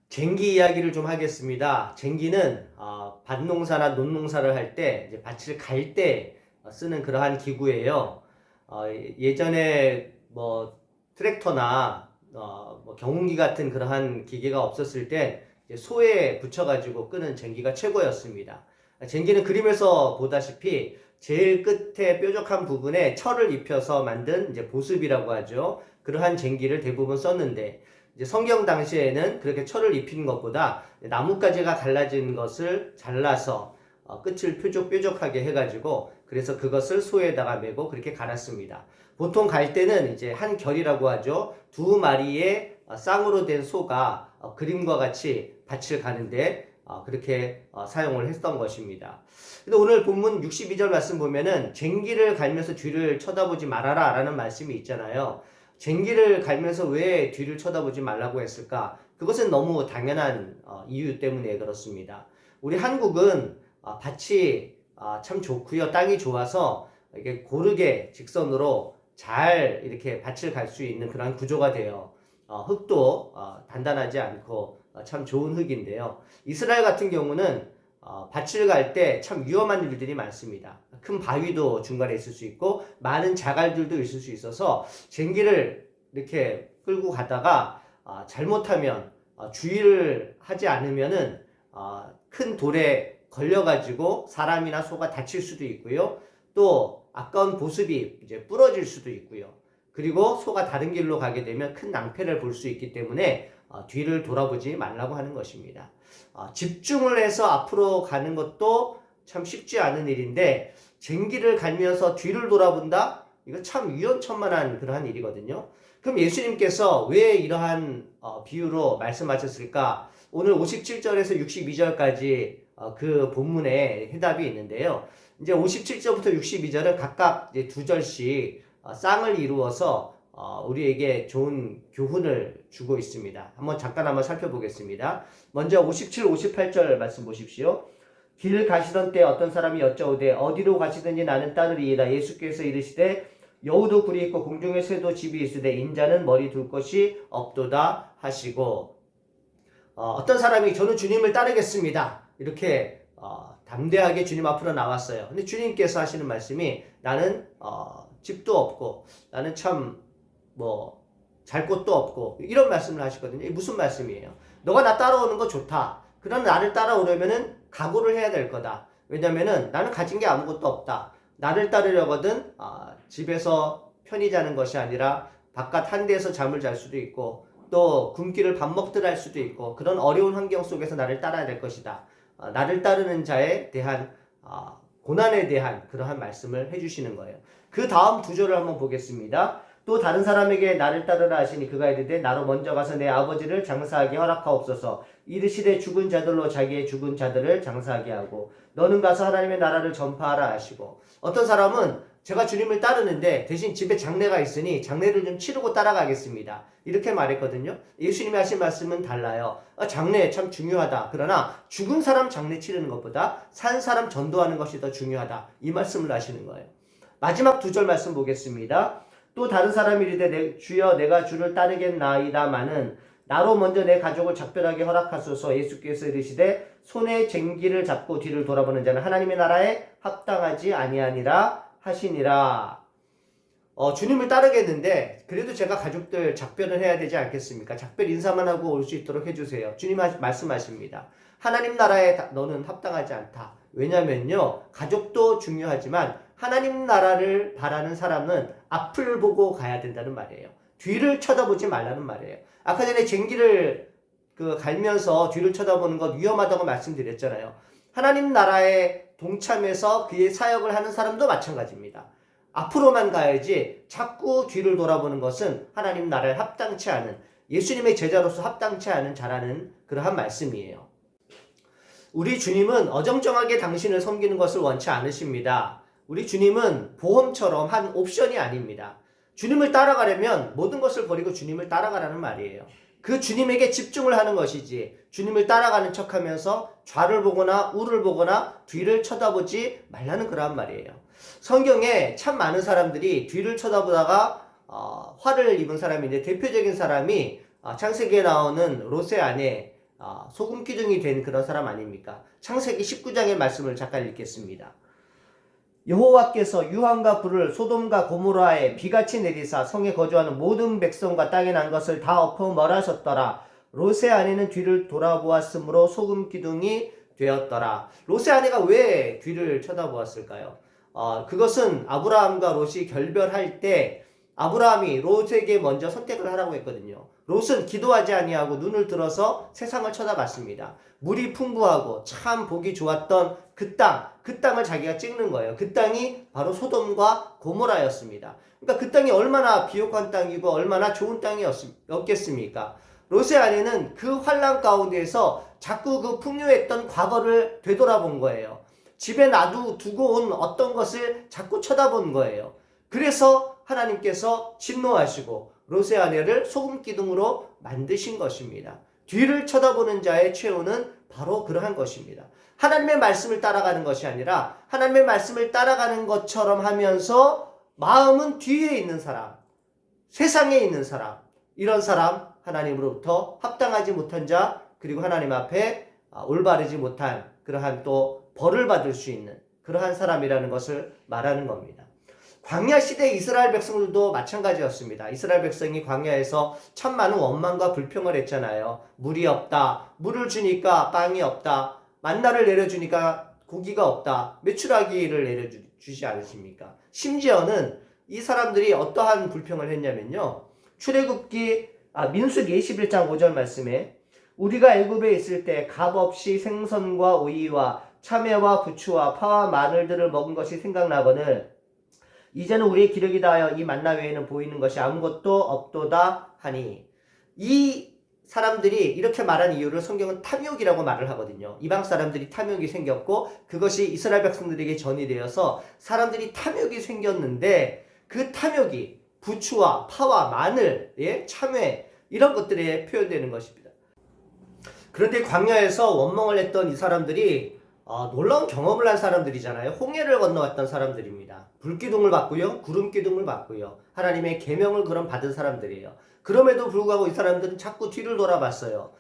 쟁기 이야기를 좀 하겠습니다. 쟁기는 밭농사나 논농사를 할 때 이제 밭을 갈 때 쓰는 그러한 기구예요. 예전에 뭐 트랙터나 뭐 경운기 같은 그러한 기계가 없었을 때 이제 소에 붙여가지고 끄는 쟁기가 최고였습니다. 쟁기는 그림에서 보다시피 제일 끝에 뾰족한 부분에 철을 입혀서 만든 이제 보습이라고 하죠. 그러한 쟁기를 대부분 썼는데 이제 성경 당시에는 그렇게 철을 입힌 것보다 나뭇가지가 갈라진 것을 잘라서 끝을 뾰족뾰족하게 해가지고 그래서 그것을 소에다가 메고 그렇게 갈았습니다. 보통 갈 때는 이제 한 결이라고 하죠. 두 마리의 쌍으로 된 소가 그림과 같이 밭을 가는데 그렇게 사용을 했던 것입니다. 근데 오늘 본문 62절 말씀 보면은 쟁기를 갈면서 뒤를 쳐다보지 말아라 라는 말씀이 있잖아요. 쟁기를 갈면서 왜 뒤를 쳐다보지 말라고 했을까? 그것은 너무 당연한 이유 때문에 그렇습니다. 우리 한국은 밭이 참 좋고요. 땅이 좋아서 이게 고르게 직선으로 잘 이렇게 밭을 갈 수 있는 그런 구조가 돼요. 흙도 단단하지 않고 참 좋은 흙인데요. 이스라엘 같은 경우는 밭을 갈 때 참 위험한 일들이 많습니다. 큰 바위도 중간에 있을 수 있고 많은 자갈들도 있을 수 있어서 쟁기를 이렇게 끌고 가다가 잘못하면 주의를 하지 않으면은 큰 돌에 걸려가지고 사람이나 소가 다칠 수도 있고요. 또 아까운 보습이 이제 부러질 수도 있고요. 그리고 소가 다른 길로 가게 되면 큰 낭패를 볼 수 있기 때문에 뒤를 돌아보지 말라고 하는 것입니다. 집중을 해서 앞으로 가는 것도 참 쉽지 않은 일인데 쟁기를 갈면서 뒤를 돌아본다? 이거 참 위험천만한 그러한 일이거든요. 그럼 예수님께서 왜 이러한 비유로 말씀하셨을까? 오늘 57절에서 62절까지 그 본문에 해답이 있는데요. 이제 57절부터 62절은 각각 이제 두 절씩 쌍을 이루어서 우리에게 좋은 교훈을 주고 있습니다. 잠깐 살펴보겠습니다. 먼저 57, 58절 말씀 보십시오. 길 가시던 때 어떤 사람이 여짜오되 어디로 가시든지 나는 따르리이다. 예수께서 이르시되 여우도 굴이 있고 공중의 새도 집이 있으되 인자는 머리 둘 것이 없도다 하시고 어떤 사람이 저는 주님을 따르겠습니다. 이렇게 담대하게 주님 앞으로 나왔어요. 근데 주님께서 하시는 말씀이 나는 집도 없고 나는 참 잘 곳도 없고 이런 말씀을 하시거든요. 이게 무슨 말씀이에요? 너가 나 따라오는 거 좋다. 그러나 나를 따라오려면은 각오를 해야 될 거다. 왜냐면은 나는 가진 게 아무것도 없다. 나를 따르려거든 집에서 편히 자는 것이 아니라 바깥 한 데에서 잠을 잘 수도 있고 또 굶기를 밥 먹듯 할 수도 있고 그런 어려운 환경 속에서 나를 따라야 될 것이다. 나를 따르는 자에 대한 고난에 대한 그러한 말씀을 해주시는 거예요. 그 다음 구절을 한번 보겠습니다. 또 다른 사람에게 나를 따르라 하시니 그가 이르되 나로 먼저 가서 내 아버지를 장사하게 허락하옵소서. 이르시되 죽은 자들로 자기의 죽은 자들을 장사하게 하고 너는 가서 하나님의 나라를 전파하라 하시고 어떤 사람은 제가 주님을 따르는데 대신 집에 장례가 있으니 장례를 좀 치르고 따라가겠습니다. 이렇게 말했거든요. 예수님이 하신 말씀은 달라요. 장례 참 중요하다. 그러나 죽은 사람 장례 치르는 것보다 산 사람 전도하는 것이 더 중요하다. 이 말씀을 하시는 거예요. 마지막 두 절 말씀 보겠습니다. 또 다른 사람이 이르되 주여 내가 주를 따르겠나이다마는 나로 먼저 내 가족을 작별하게 허락하소서. 예수께서 이르시되 손에 쟁기를 잡고 뒤를 돌아보는 자는 하나님의 나라에 합당하지 아니하니라 하시니라. 주님을 따르겠는데 그래도 제가 가족들 작별을 해야 되지 않겠습니까? 작별 인사만 하고 올 수 있도록 해주세요. 주님 말씀하십니다. 하나님 나라에 너는 합당하지 않다. 왜냐면요 가족도 중요하지만 하나님 나라를 바라는 사람은 앞을 보고 가야 된다는 말이에요. 뒤를 쳐다보지 말라는 말이에요. 아까 전에 쟁기를 갈면서 뒤를 쳐다보는 것 위험하다고 말씀드렸잖아요. 하나님 나라에 동참해서 그의 사역을 하는 사람도 마찬가지입니다. 앞으로만 가야지 자꾸 뒤를 돌아보는 것은 하나님 나라에 합당치 않은 예수님의 제자로서 합당치 않은 자라는 그러한 말씀이에요. 우리 주님은 어정쩡하게 당신을 섬기는 것을 원치 않으십니다. 우리 주님은 보험처럼 한 옵션이 아닙니다. 주님을 따라가려면 모든 것을 버리고 주님을 따라가라는 말이에요. 그 주님에게 집중을 하는 것이지 주님을 따라가는 척하면서 좌를 보거나 우를 보거나 뒤를 쳐다보지 말라는 그러한 말이에요. 성경에 참 많은 사람들이 뒤를 쳐다보다가 화를 입은 사람인데 대표적인 사람이 창세기에 나오는 롯의 아내 소금 기둥이 된 그런 사람 아닙니까? 창세기 19장의 말씀을 잠깐 읽겠습니다. 여호와께서 유황과 불을 소돔과 고모라에 비같이 내리사 성에 거주하는 모든 백성과 땅에 난 것을 다 엎어 멸하셨더라. 롯의 아내는 뒤를 돌아보았으므로 소금 기둥이 되었더라. 롯의 아내가 왜 뒤를 쳐다보았을까요? 그것은 아브라함과 롯이 결별할 때 아브라함이 롯에게 먼저 선택을 하라고 했거든요. 롯은 기도하지 아니하고 눈을 들어서 세상을 쳐다봤습니다. 물이 풍부하고 참 보기 좋았던 그 땅을 자기가 찍는 거예요. 그 땅이 바로 소돔과 고모라였습니다. 그러니까 그 땅이 얼마나 비옥한 땅이고 얼마나 좋은 땅이었겠습니까? 롯의 아내는 그 환란 가운데에서 자꾸 그 풍요했던 과거를 되돌아본 거예요. 집에 두고 온 어떤 것을 자꾸 쳐다본 거예요. 그래서 하나님께서 진노하시고 롯의 아내를 소금 기둥으로 만드신 것입니다. 뒤를 쳐다보는 자의 최후는 바로 그러한 것입니다. 하나님의 말씀을 따라가는 것이 아니라 하나님의 말씀을 따라가는 것처럼 하면서 마음은 뒤에 있는 사람, 세상에 있는 사람, 이런 사람 하나님으로부터 합당하지 못한 자, 그리고 하나님 앞에 올바르지 못한 그러한 또 벌을 받을 수 있는 그러한 사람이라는 것을 말하는 겁니다. 광야 시대 이스라엘 백성들도 마찬가지였습니다. 이스라엘 백성이 광야에서 참 많은 원망과 불평을 했잖아요. 물이 없다. 물을 주니까 빵이 없다. 만나를 내려주니까 고기가 없다. 메추라기를 내려주지 않으십니까? 심지어는 이 사람들이 어떠한 불평을 했냐면요. 민수기 21장 5절 말씀에 우리가 애굽에 있을 때 값없이 생선과 오이와 참외와 부추와 파와 마늘들을 먹은 것이 생각나거늘 이제는 우리의 기력이 다하여 이 만나 외에는 보이는 것이 아무것도 없도다 하니, 이 사람들이 이렇게 말한 이유를 성경은 탐욕이라고 말을 하거든요. 이방 사람들이 탐욕이 생겼고 그것이 이스라엘 백성들에게 전이 되어서 사람들이 탐욕이 생겼는데 그 탐욕이 부추와 파와 마늘, 참외 이런 것들에 표현되는 것입니다. 그런데 광야에서 원망을 했던 이 사람들이 놀라운 경험을 한 사람들이잖아요. 홍해를 건너왔던 사람들입니다. 불기둥을 받고요. 구름기둥을 받고요. 하나님의 계명을 그럼 받은 사람들이에요. 그럼에도 불구하고 이 사람들은 자꾸 뒤를 돌아봤어요.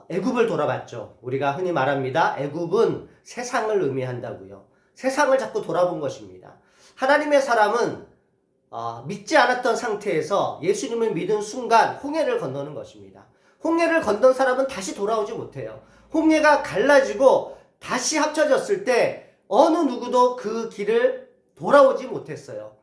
애굽을 돌아봤죠. 우리가 흔히 말합니다. 애굽은 세상을 의미한다고요. 세상을 자꾸 돌아본 것입니다. 하나님의 사람은 믿지 않았던 상태에서 예수님을 믿은 순간 홍해를 건너는 것입니다. 홍해를 건넌 사람은 다시 돌아오지 못해요. 홍해가 갈라지고 다시 합쳐졌을 때 어느 누구도 그 길을 돌아오지 못했어요.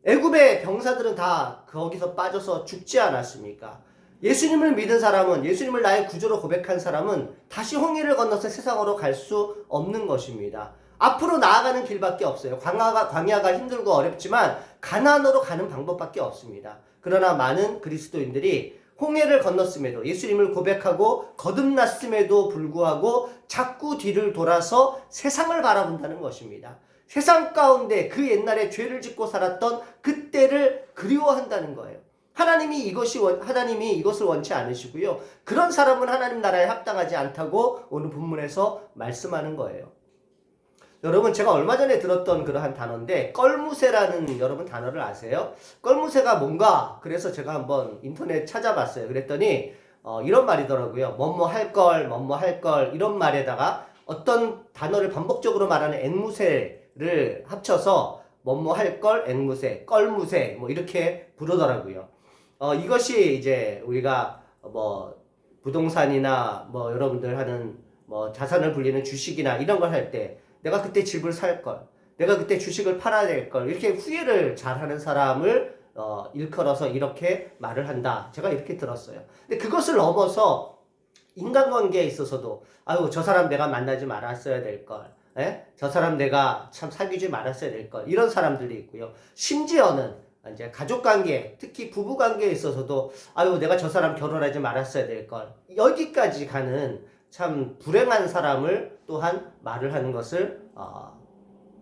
애굽의 병사들은 다 거기서 빠져서 죽지 않았습니까? 예수님을 믿은 사람은, 예수님을 나의 구주로 고백한 사람은 다시 홍해를 건너서 세상으로 갈 수 없는 것입니다. 앞으로 나아가는 길밖에 없어요. 광야가 힘들고 어렵지만 가나안으로 가는 방법밖에 없습니다. 그러나 많은 그리스도인들이 홍해를 건넜음에도, 예수님을 고백하고 거듭났음에도 불구하고 자꾸 뒤를 돌아서 세상을 바라본다는 것입니다. 세상 가운데 그 옛날에 죄를 짓고 살았던 그때를 그리워한다는 거예요. 하나님이 이것을 원치 않으시고요. 그런 사람은 하나님 나라에 합당하지 않다고 오늘 본문에서 말씀하는 거예요. 여러분, 제가 얼마 전에 들었던 그러한 단어인데 껄무새라는 여러분 단어를 아세요? 껄무새가 뭔가, 그래서 제가 한번 인터넷 찾아봤어요. 그랬더니 이런 말이더라고요. 뭐뭐 할 걸 이런 말에다가 어떤 단어를 반복적으로 말하는 앵무새를 합쳐서 뭐뭐 할 걸 앵무새, 껄무새 뭐 이렇게 부르더라고요. 이것이 이제 우리가 부동산이나 여러분들 하는 자산을 불리는 주식이나 이런 걸 할 때 내가 그때 집을 살 걸, 내가 그때 주식을 팔아야 될 걸, 이렇게 후회를 잘하는 사람을 일컬어서 이렇게 말을 한다. 제가 이렇게 들었어요. 근데 그것을 넘어서 인간관계에 있어서도 저 사람 내가 만나지 말았어야 될 걸, 저 사람 내가 참 사귀지 말았어야 될 걸, 이런 사람들도 있고요. 심지어는 이제 가족관계, 특히 부부관계에 있어서도 내가 저 사람 결혼하지 말았어야 될 걸, 여기까지 가는 참 불행한 사람을 또한 말을 하는 것을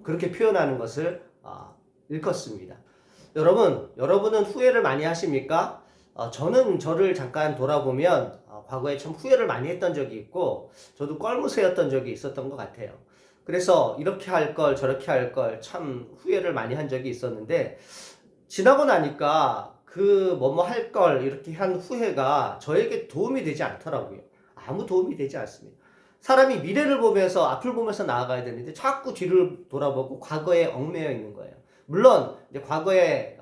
그렇게 표현하는 것을 일컫습니다. 여러분은 후회를 많이 하십니까? 저는 저를 잠깐 돌아보면 과거에 참 후회를 많이 했던 적이 있고 저도 껄무새였던 적이 있었던 것 같아요. 그래서 이렇게 할 걸 저렇게 할 걸 참 후회를 많이 한 적이 있었는데 지나고 나니까 그 뭐뭐 할 걸 이렇게 한 후회가 저에게 도움이 되지 않더라고요. 아무 도움이 되지 않습니다. 사람이 미래를 보면서 앞을 보면서 나아가야 되는데 자꾸 뒤를 돌아보고 과거에 얽매여 있는 거예요. 물론 이제 과거에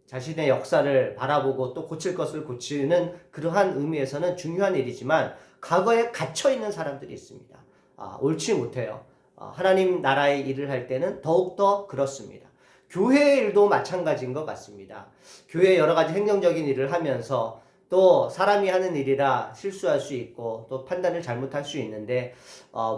자신의 역사를 바라보고 또 고칠 것을 고치는 그러한 의미에서는 중요한 일이지만 과거에 갇혀 있는 사람들이 있습니다. 옳지 못해요. 하나님 나라의 일을 할 때는 더욱더 그렇습니다. 교회의 일도 마찬가지인 것 같습니다. 교회 여러 가지 행정적인 일을 하면서 또 사람이 하는 일이라 실수할 수 있고 또 판단을 잘못할 수 있는데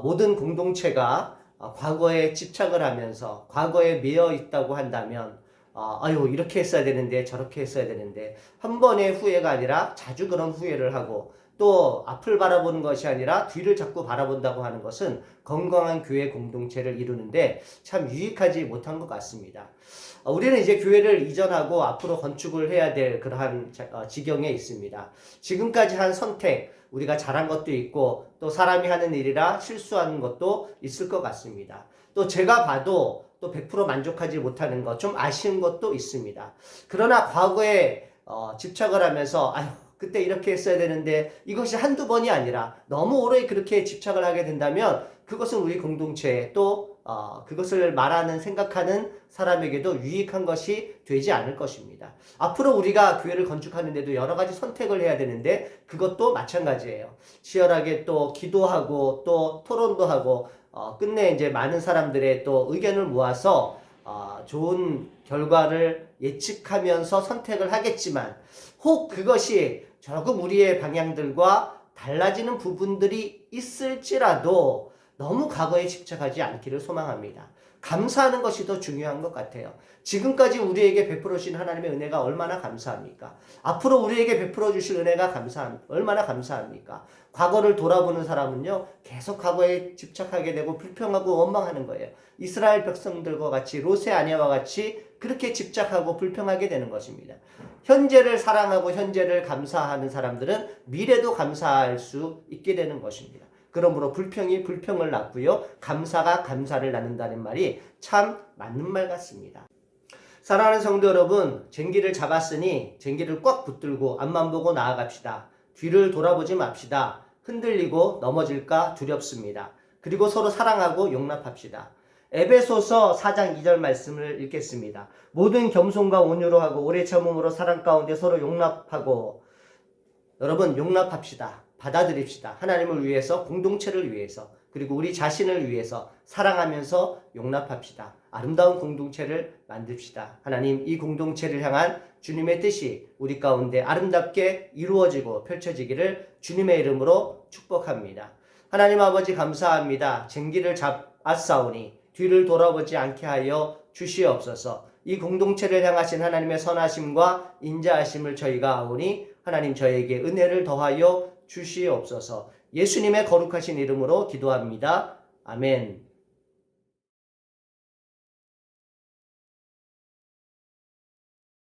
모든 공동체가 과거에 집착을 하면서 과거에 매여 있다고 한다면 아유 이렇게 했어야 되는데 저렇게 했어야 되는데 한 번의 후회가 아니라 자주 그런 후회를 하고 또 앞을 바라보는 것이 아니라 뒤를 자꾸 바라본다고 하는 것은 건강한 교회 공동체를 이루는데 참 유익하지 못한 것 같습니다. 우리는 이제 교회를 이전하고 앞으로 건축을 해야 될 그러한 지경에 있습니다. 지금까지 한 선택, 우리가 잘한 것도 있고 또 사람이 하는 일이라 실수하는 것도 있을 것 같습니다. 또 제가 봐도 또 100% 만족하지 못하는 것, 좀 아쉬운 것도 있습니다. 그러나 과거에 집착을 하면서 아휴 그때 이렇게 했어야 되는데 이것이 한두 번이 아니라 너무 오래 그렇게 집착을 하게 된다면 그것은 우리 공동체에 또 그것을 말하는 생각하는 사람에게도 유익한 것이 되지 않을 것입니다. 앞으로 우리가 교회를 건축하는데도 여러 가지 선택을 해야 되는데 그것도 마찬가지예요. 치열하게 또 기도하고 또 토론도 하고 끝내 이제 많은 사람들의 또 의견을 모아서 좋은 결과를 예측하면서 선택을 하겠지만 혹 그것이 조금 우리의 방향들과 달라지는 부분들이 있을지라도 너무 과거에 집착하지 않기를 소망합니다. 감사하는 것이 더 중요한 것 같아요. 지금까지 우리에게 베풀어 주신 하나님의 은혜가 얼마나 감사합니까? 앞으로 우리에게 베풀어 주실 은혜가 얼마나 감사합니까? 과거를 돌아보는 사람은요, 계속 과거에 집착하게 되고 불평하고 원망하는 거예요. 이스라엘 백성들과 같이 롯의 아내와 같이 그렇게 집착하고 불평하게 되는 것입니다. 현재를 사랑하고 현재를 감사하는 사람들은 미래도 감사할 수 있게 되는 것입니다. 그러므로 불평이 불평을 낳고요. 감사가 감사를 낳는다는 말이 참 맞는 말 같습니다. 사랑하는 성도 여러분, 쟁기를 잡았으니 쟁기를 꽉 붙들고 앞만 보고 나아갑시다. 뒤를 돌아보지 맙시다. 흔들리고 넘어질까 두렵습니다. 그리고 서로 사랑하고 용납합시다. 에베소서 4장 2절 말씀을 읽겠습니다. 모든 겸손과 온유로 하고 오래 참음으로 사랑 가운데 서로 용납하고 여러분 용납합시다. 받아들입시다. 하나님을 위해서 공동체를 위해서 그리고 우리 자신을 위해서 사랑하면서 용납합시다. 아름다운 공동체를 만듭시다. 하나님 이 공동체를 향한 주님의 뜻이 우리 가운데 아름답게 이루어지고 펼쳐지기를 주님의 이름으로 축복합니다. 하나님 아버지 감사합니다. 쟁기를 잡았사오니 뒤를 돌아보지 않게 하여 주시옵소서. 이 공동체를 향하신 하나님의 선하심과 인자하심을 저희가 아오니 하나님 저에게 은혜를 더하여 주시옵소서. 예수님의 거룩하신 이름으로 기도합니다. 아멘.